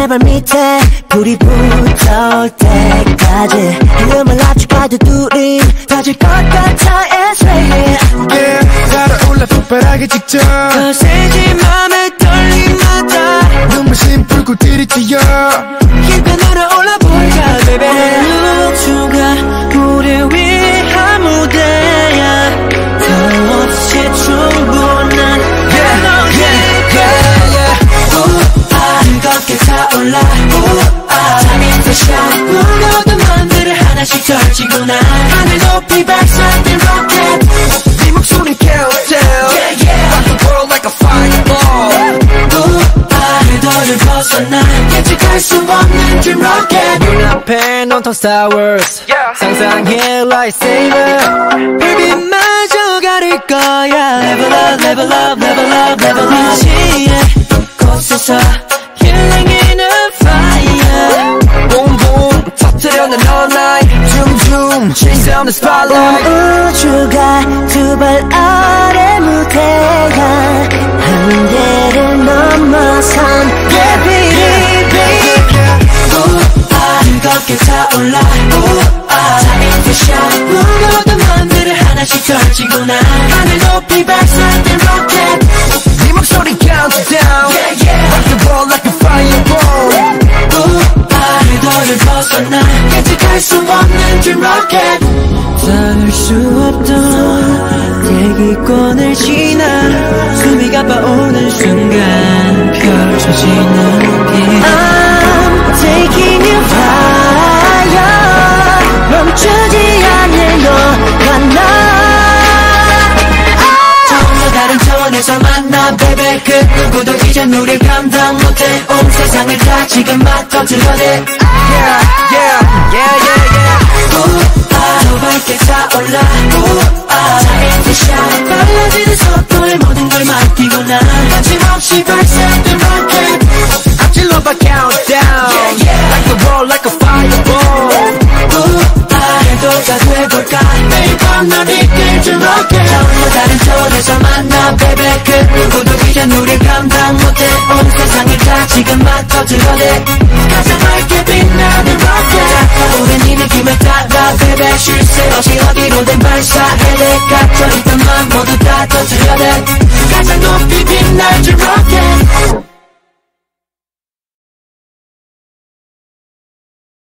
발 밑에 불이 붙을 때까지 이름을 합쳐봐도 둘이 터질 것 같아 It's right here Yeah 달아올라 폭발하기 직전 거세지 맘에 떨림마다 눈부신 불꽃들이 튀어 힘껏 날아올라 볼까 baby 우주가 우리 위한 무대야 더없이 충분한 뜨겁게 타올라 잠이 드셔 무거웠던 맘들을 하나씩 덜치고 난 하늘 높이 발사된 로켓 네 목소리 countdown Rock the world like a fireball 궤도를 벗어나 예측할 수 없는 dream rocket 눈앞에 온통 Star Wars 상상해 lightsaber 불빛마저 가릴 거야 Level up, level up, level up, level up 지혜 곳에서 Killing in a fire Boom boom 터뜨려 난 all night Zoom zoom chase down the spotlight 우주가 두 발 아래 무대야 한계를 넘어선 뜨겁게 타올라 잠이 드셔 무거웠던 맘들을 하나씩 덜치고 난 하늘 높이 발사된 로켓 네 목소리 countdown Rock the world like a fireball 궤도를 벗어나 예측할 수 없는 dream rocket 닿을 수 없던 대기권을 지나 숨이 가빠오는 순간 펼쳐지는 길 I'm taking you higher 멈추지 않을 너와 나 전혀 다른 차원에서 만나 baby 그 누구도 이젠 우릴 감당 못해 온 세상을 다 지금 막 터뜨려대 더 밝게 타올라 자의 드셔 빨라지는 속도에 모든 걸 맡기고 난 거침없이 발사된 rocket 앞질러 봐 countdown Like the world like a fireball 궤도가 돼볼까 매일 밤 널 이끌 줄 rocket 전혀 다른 차원에서 만나 baby 그 누구도 이젠 우릴 감당 못해 온 세상을 다 지금 막 터뜨려대 가장 밝게 빛나는 rocket 우린 이 느낌을 따라 baby 쉴 새 없이 어디로든 발사해 돼 갇혀있던 맘 모두 다 터뜨려대 가장 높이 빛날 줄 rocket